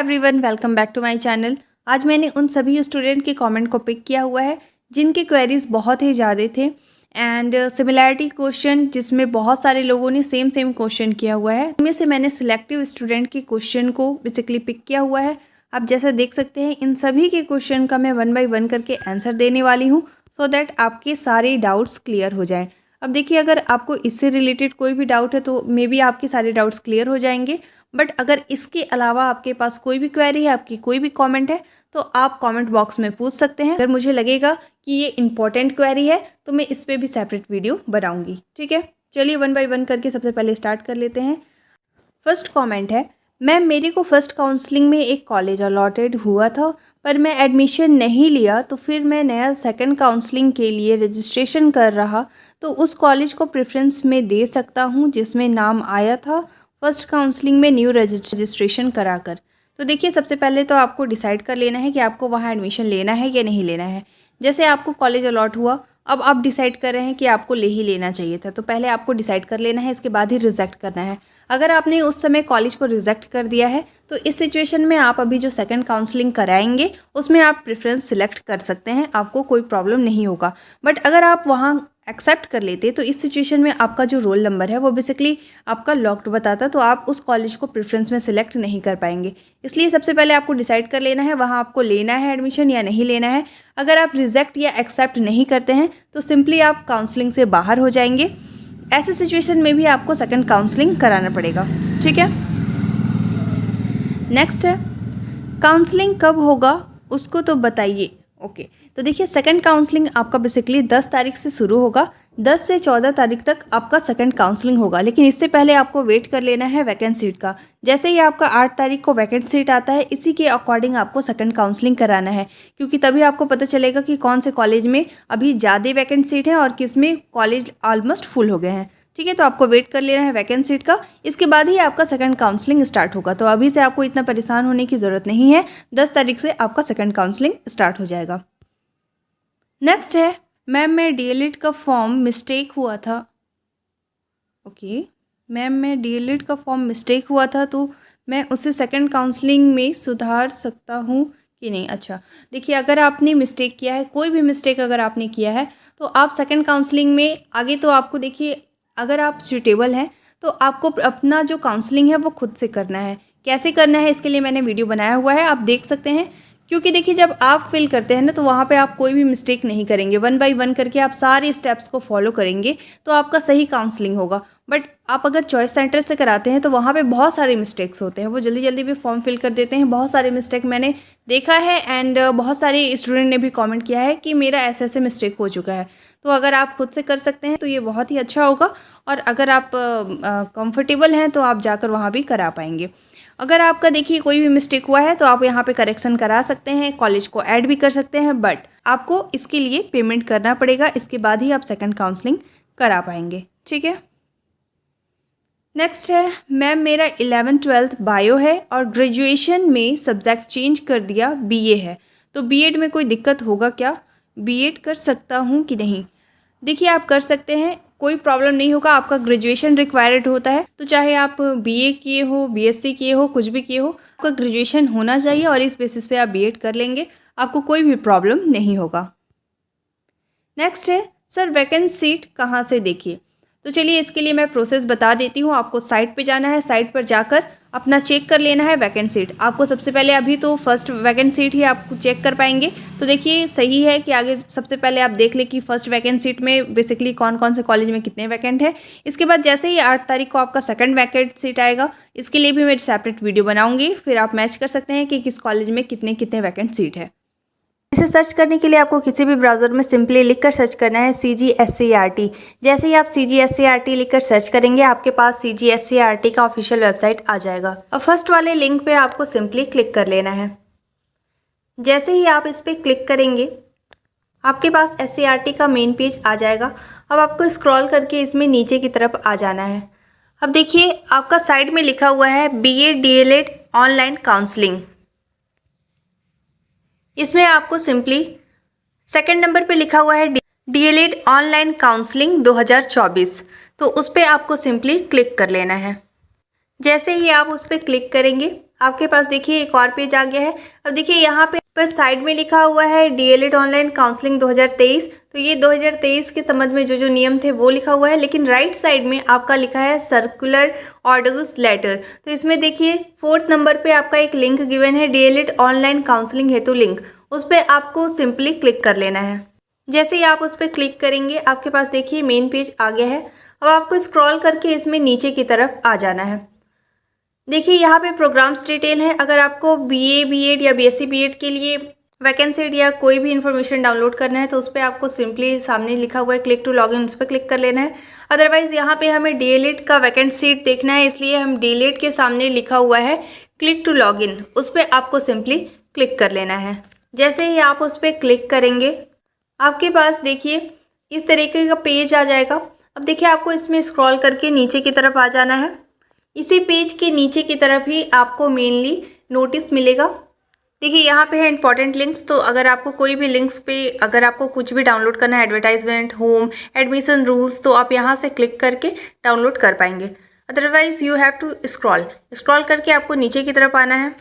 Everyone, welcome back to my channel. आज मैंने उन सभी स्टूडेंट के कमेंट को पिक किया हुआ है जिनके क्वेरीज बहुत ही ज़्यादा थे एंड सिमिलैरिटी क्वेश्चन जिसमें बहुत सारे लोगों ने सेम क्वेश्चन किया हुआ है। इनमें से मैंने सिलेक्टिव स्टूडेंट के क्वेश्चन को बेसिकली पिक किया हुआ है। आप जैसा देख सकते हैं इन सभी के क्वेश्चन का मैं 1 बाय 1 करके आंसर देने वाली हूँ सो दैट आपके सारे डाउट्स क्लियर हो जाएँ। अब देखिए, अगर आपको इससे रिलेटेड कोई भी डाउट है तो मे बी आपके सारे डाउट्स क्लियर हो जाएंगे, बट अगर इसके अलावा आपके पास कोई भी क्वेरी है, आपकी कोई भी कमेंट है, तो आप कमेंट बॉक्स में पूछ सकते हैं। अगर मुझे लगेगा कि ये इंपॉर्टेंट क्वेरी है तो मैं इस पर भी सेपरेट वीडियो बनाऊंगी। ठीक है, चलिए 1 बाय 1 करके सबसे पहले स्टार्ट कर लेते हैं। फर्स्ट कमेंट है, मैम मेरे को फर्स्ट काउंसलिंग में एक कॉलेज अलॉटेड हुआ था पर मैं एडमिशन नहीं लिया, तो फिर मैं नया सेकंड काउंसलिंग के लिए रजिस्ट्रेशन कर रहा तो उस कॉलेज को प्रेफरेंस में दे सकता हूँ जिसमें नाम आया था फर्स्ट काउंसलिंग में न्यू रजिस्ट्रेशन कराकर। तो देखिए, सबसे पहले तो आपको डिसाइड कर लेना है कि आपको वहाँ एडमिशन लेना है या नहीं लेना है। जैसे आपको कॉलेज अलॉट हुआ, अब आप डिसाइड कर रहे हैं कि आपको ले ही लेना चाहिए था, तो पहले आपको डिसाइड कर लेना है, इसके बाद ही रिजेक्ट करना है। अगर आपने उस समय कॉलेज को रिजेक्ट कर दिया है तो इस सिचुएशन में आप अभी जो सेकंड काउंसलिंग कराएंगे उसमें आप प्रेफरेंस सिलेक्ट कर सकते हैं, आपको कोई प्रॉब्लम नहीं होगा। बट अगर आप वहाँ एक्सेप्ट कर लेते तो इस सिचुएशन में आपका जो रोल नंबर है वो बेसिकली आपका लॉक्ड बताता, तो आप उस कॉलेज को प्रेफरेंस में सिलेक्ट नहीं कर पाएंगे। इसलिए सबसे पहले आपको डिसाइड कर लेना है वहाँ आपको लेना है एडमिशन या नहीं लेना है। अगर आप रिजेक्ट या एक्सेप्ट नहीं करते हैं तो सिंपली आप काउंसलिंग से बाहर हो जाएंगे। ऐसे सिचुएशन में भी आपको सेकंड काउंसलिंग कराना पड़ेगा। ठीक है, नेक्स्ट है, काउंसलिंग कब होगा उसको तो बताइए। ओके, तो देखिए सेकंड काउंसलिंग आपका बेसिकली 10 तारीख से शुरू होगा। 10 से 14 तारीख तक आपका सेकंड काउंसलिंग होगा, लेकिन इससे पहले आपको वेट कर लेना है वैकेंट सीट का। जैसे ही आपका 8 तारीख को वैकेंट सीट आता है, इसी के अकॉर्डिंग आपको सेकंड काउंसलिंग कराना है, क्योंकि तभी आपको पता चलेगा कि कौन से कॉलेज में अभी ज़्यादा वैकेंट सीट है और किस में कॉलेज ऑलमोस्ट फुल हो गए हैं। ठीक है, तो आपको वेट कर लेना है वैकेंट सीट का, इसके बाद ही आपका सेकंड काउंसलिंग स्टार्ट होगा। तो अभी से आपको इतना परेशान होने की ज़रूरत नहीं है, 10 तारीख से आपका सेकंड काउंसलिंग स्टार्ट हो जाएगा। नेक्स्ट है, मैम मैं डीएलएड का फॉर्म मिस्टेक हुआ था। ओके, मैम मैं डीएलएड का फॉर्म मिस्टेक हुआ था तो मैं उसे सेकंड काउंसलिंग में सुधार सकता हूँ कि नहीं। अच्छा, देखिए अगर आपने मिस्टेक किया है, कोई भी मिस्टेक अगर आपने किया है तो आप सेकंड काउंसलिंग में आगे तो आपको देखिए, अगर आप सूटेबल हैं तो आपको अपना जो काउंसलिंग है वो खुद से करना है। कैसे करना है इसके लिए मैंने वीडियो बनाया हुआ है, आप देख सकते हैं। क्योंकि देखिए, जब आप फिल करते हैं ना तो वहाँ पे आप कोई भी मिस्टेक नहीं करेंगे, 1 बाय 1 करके आप सारे स्टेप्स को फॉलो करेंगे तो आपका सही काउंसलिंग होगा। बट आप अगर चॉइस सेंटर से कराते हैं तो वहाँ पे बहुत सारे मिस्टेक्स होते हैं, वो जल्दी जल्दी भी फॉर्म फिल कर देते हैं। बहुत सारे मिस्टेक मैंने देखा है एंड बहुत सारे स्टूडेंट ने भी कॉमेंट किया है कि मेरा ऐसे मिस्टेक हो चुका है। तो अगर आप खुद से कर सकते हैं तो ये बहुत ही अच्छा होगा, और अगर आप कंफर्टेबल हैं तो आप जाकर वहाँ भी करा पाएंगे। अगर आपका देखिए कोई भी मिस्टेक हुआ है तो आप यहाँ पे करेक्शन करा सकते हैं, कॉलेज को ऐड भी कर सकते हैं, बट आपको इसके लिए पेमेंट करना पड़ेगा, इसके बाद ही आप सेकंड काउंसलिंग करा पाएंगे। ठीक है, नेक्स्ट है, मैम मेरा 11th-12th बायो है और ग्रेजुएशन में सब्जेक्ट चेंज कर दिया, बीए है, तो बीएड में कोई दिक्कत होगा क्या? बीएड कर सकता हूँ कि नहीं? देखिए, आप कर सकते हैं, कोई प्रॉब्लम नहीं होगा। आपका ग्रेजुएशन रिक्वायर्ड होता है, तो चाहे आप बीए किए हो, बीएससी किए हो, कुछ भी किए हो, आपका ग्रेजुएशन होना चाहिए और इस बेसिस पे आप बीएड कर लेंगे, आपको कोई भी प्रॉब्लम नहीं होगा। नेक्स्ट है, सर वैकेंट सीट कहाँ से देखिए? तो चलिए इसके लिए मैं प्रोसेस बता देती हूँ। आपको साइट पे जाना है, साइट पर जाकर अपना चेक कर लेना है वैकेंट सीट। आपको सबसे पहले अभी तो फर्स्ट वैकेंट सीट ही आप चेक कर पाएंगे, तो देखिए सही है कि आगे सबसे पहले आप देख लें कि फर्स्ट वैकेंट सीट में बेसिकली कौन कौन से कॉलेज में कितने वैकेंट है। इसके बाद जैसे ही 8 तारीख को आपका सेकंड वैकेंट सीट आएगा, इसके लिए भी मैं सेपरेट वीडियो बनाऊंगी, फिर आप मैच कर सकते हैं कि किस कॉलेज में कितने कितने वैकेंट सीट है। इसे सर्च करने के लिए आपको किसी भी ब्राउज़र में सिंपली लिखकर सर्च करना है CGSCERT। जैसे ही आप CGSCERT लिखकर सर्च करेंगे, आपके पास CGSCERT का ऑफिशियल वेबसाइट आ जाएगा और फर्स्ट वाले लिंक पे आपको सिंपली क्लिक कर लेना है। जैसे ही आप इस पर क्लिक करेंगे, आपके पास SCERT का मेन पेज आ जाएगा। अब आपको स्क्रॉल करके इसमें नीचे की तरफ आ जाना है। अब देखिए, आपका साइड में लिखा हुआ है BA DLED ऑनलाइन काउंसलिंग। इसमें आपको सिंपली सेकंड नंबर पे लिखा हुआ है DLED ऑनलाइन काउंसलिंग 2024, तो उस पर आपको सिंपली क्लिक कर लेना है। जैसे ही आप उस पर क्लिक करेंगे, आपके पास देखिए एक और पेज आ गया है। अब देखिए यहाँ पे साइड में लिखा हुआ है डीएलएड ऑनलाइन काउंसलिंग 2023। तो ये 2023 के संबंध में जो नियम थे वो लिखा हुआ है, लेकिन राइट साइड में आपका लिखा है सर्कुलर ऑर्डर्स लेटर। तो इसमें देखिए 4th नंबर पे आपका एक लिंक गिवन है डीएलएड ऑनलाइन काउंसलिंग हेतु लिंक, उस पर आपको सिंपली क्लिक कर लेना है। जैसे ही आप उस पर क्लिक करेंगे आपके पास देखिए मेन पेज आ गया है। अब आपको स्क्रॉल करके इसमें नीचे की तरफ आ जाना है। देखिए यहाँ पे प्रोग्राम्स डिटेल है। अगर आपको बीए, बीएड या बीएससी बीएड के लिए वैकेंसी या कोई भी इन्फॉर्मेशन डाउनलोड करना है तो उस पर आपको सिंपली सामने लिखा हुआ है क्लिक टू लॉगिन, उस पर क्लिक कर लेना है। अदरवाइज़ यहाँ पे हमें डीएलएड का वैकेंट सीट देखना है, इसलिए हम डीएलएड के सामने लिखा हुआ है क्लिक टू लॉगिन, उस पर आपको सिंपली क्लिक कर लेना है। जैसे ही आप उस पर क्लिक करेंगे आपके पास देखिए इस तरीके का पेज आ जाएगा। अब देखिए आपको इसमें स्क्रॉल करके नीचे की तरफ आ जाना है। इसी पेज के नीचे की तरफ ही आपको मेनली नोटिस मिलेगा। देखिए यहाँ पे है इंपॉर्टेंट लिंक्स। तो अगर आपको कोई भी लिंक्स पे अगर आपको कुछ भी डाउनलोड करना है, एडवर्टाइजमेंट, होम, एडमिशन रूल्स, तो आप यहाँ से क्लिक करके डाउनलोड कर पाएंगे। Otherwise you have to scroll करके आपको नीचे की तरफ आना है।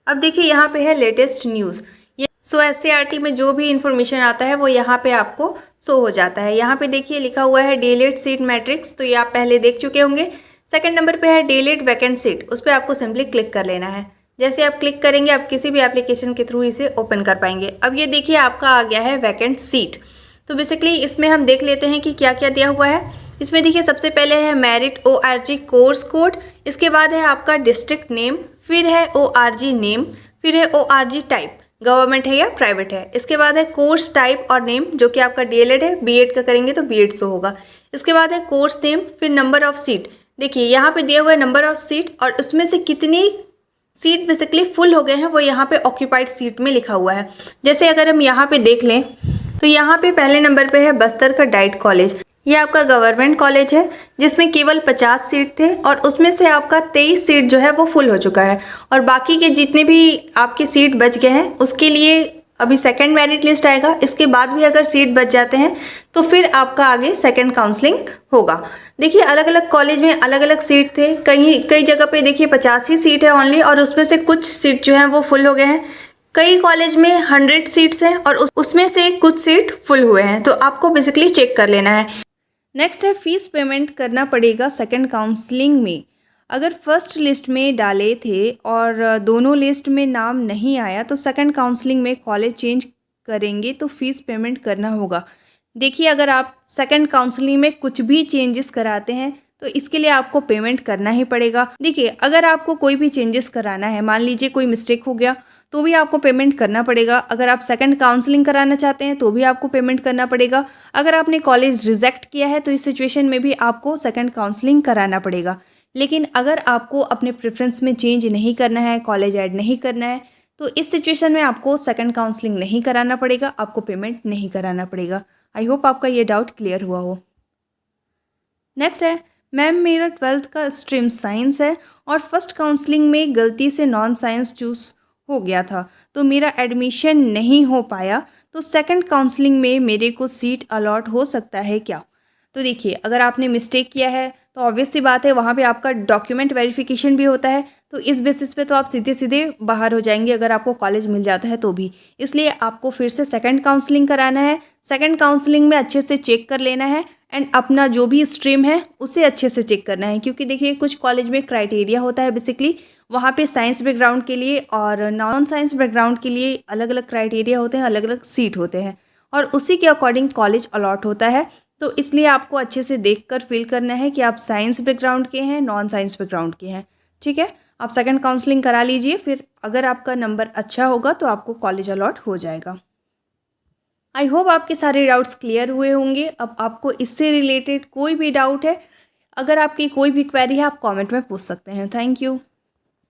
अब देखिए यहाँ पे है लेटेस्ट न्यूज़। सो एससीईआरटी में जो भी इंफॉर्मेशन आता है वो यहाँ पे आपको शो हो जाता है। यहाँ पे देखिए लिखा हुआ है डीएलएड सीट मैट्रिक्स, तो ये आप पहले देख चुके होंगे। सेकंड नंबर पे है डीएलएड वैकेंट सीट, उस पर आपको सिंपली क्लिक कर लेना है। जैसे आप क्लिक करेंगे आप किसी भी एप्लीकेशन के थ्रू इसे ओपन कर पाएंगे। अब ये देखिए आपका आ गया है वैकेंट सीट। तो बेसिकली इसमें हम देख लेते हैं कि क्या क्या दिया हुआ है। इसमें देखिए सबसे पहले है मेरिट ORG कोर्स कोड, इसके बाद है आपका डिस्ट्रिक्ट नेम, फिर है ORG नेम, फिर है ORG टाइप, गवर्नमेंट है या प्राइवेट है। इसके बाद है कोर्स टाइप और नेम, जो कि आपका डीएलएड है, बीएड का करेंगे तो बीएड शो होगा। इसके बाद है कोर्स नेम, फिर नंबर ऑफ सीट। देखिए यहाँ पे दिया हुआ है नंबर ऑफ सीट और उसमें से कितनी सीट बेसिकली फुल हो गए हैं वो यहाँ पे ऑक्यूपाइड सीट में लिखा हुआ है। जैसे अगर हम यहाँ पे देख लें तो यहाँ पे पहले नंबर पे है बस्तर का डाइट कॉलेज। ये आपका गवर्नमेंट कॉलेज है जिसमें केवल 50 सीट थे और उसमें से आपका 23 सीट जो है वो फुल हो चुका है और बाकी के जितने भी आपके सीट बच गए हैं उसके लिए अभी सेकंड मेरिट लिस्ट आएगा। इसके बाद भी अगर सीट बच जाते हैं तो फिर आपका आगे सेकंड काउंसलिंग होगा। देखिए अलग अलग कॉलेज में अलग अलग सीट थे, कई जगह पे देखिए 50 ही सीट है ओनली और उसमें से कुछ सीट जो है वो फुल हो गए हैं। कई कॉलेज में 100 सीट्स हैं और उसमें से कुछ सीट फुल हुए हैं, तो आपको बेसिकली चेक कर लेना है। नेक्स्ट है फीस पेमेंट करना पड़ेगा सेकंड काउंसलिंग में। अगर फर्स्ट लिस्ट में डाले थे और दोनों लिस्ट में नाम नहीं आया तो सेकंड काउंसलिंग में कॉलेज चेंज करेंगे तो फीस पेमेंट करना होगा। देखिए अगर आप सेकंड काउंसलिंग में कुछ भी चेंजेस कराते हैं तो इसके लिए आपको पेमेंट करना ही पड़ेगा। देखिए अगर आपको कोई भी चेंजेस कराना है, मान लीजिए कोई मिस्टेक हो गया तो भी आपको पेमेंट करना पड़ेगा। अगर आप सेकंड काउंसलिंग कराना चाहते हैं तो भी आपको पेमेंट करना पड़ेगा। अगर आपने कॉलेज रिजेक्ट किया है तो इस सिचुएशन में भी आपको सेकंड काउंसलिंग कराना पड़ेगा। लेकिन अगर आपको अपने प्रेफरेंस में चेंज नहीं करना है, कॉलेज ऐड नहीं करना है, तो इस सिचुएशन में आपको सेकंड काउंसलिंग नहीं कराना पड़ेगा, आपको पेमेंट नहीं कराना पड़ेगा। आई होप आपका ये डाउट क्लियर हुआ हो। नेक्स्ट है मैम मेरा 12th का स्ट्रीम साइंस है और फर्स्ट काउंसलिंग में गलती से नॉन साइंस चूज़ हो गया था तो मेरा एडमिशन नहीं हो पाया, तो सेकंड काउंसलिंग में मेरे को सीट अलॉट हो सकता है क्या? तो देखिए अगर आपने मिस्टेक किया है तो ऑब्वियस सी बात है वहाँ पे आपका डॉक्यूमेंट वेरिफिकेशन भी होता है, तो इस बेसिस पे तो आप सीधे सीधे बाहर हो जाएंगे अगर आपको कॉलेज मिल जाता है तो भी। इसलिए आपको फिर से सेकंड काउंसलिंग कराना है। सेकंड काउंसलिंग में अच्छे से चेक कर लेना है एंड अपना जो भी स्ट्रीम है उसे अच्छे से चेक करना है, क्योंकि देखिए कुछ कॉलेज में क्राइटेरिया होता है बेसिकली, वहाँ पे साइंस बैकग्राउंड के लिए और नॉन साइंस बैकग्राउंड के लिए अलग अलग क्राइटेरिया होते हैं, अलग अलग सीट होते हैं और उसी के अकॉर्डिंग कॉलेज अलॉट होता है। तो इसलिए आपको अच्छे से देखकर फील करना है कि आप साइंस बैकग्राउंड के हैं, नॉन साइंस बैकग्राउंड के हैं। ठीक है, आप सेकंड काउंसलिंग करा लीजिए, फिर अगर आपका नंबर अच्छा होगा तो आपको कॉलेज अलॉट हो जाएगा। आई होप आपके सारे डाउट्स क्लियर हुए होंगे। अब आपको इससे रिलेटेड कोई भी डाउट है, अगर आपकी कोई भी क्वेरी है आप कमेंट में पूछ सकते हैं। Thank you.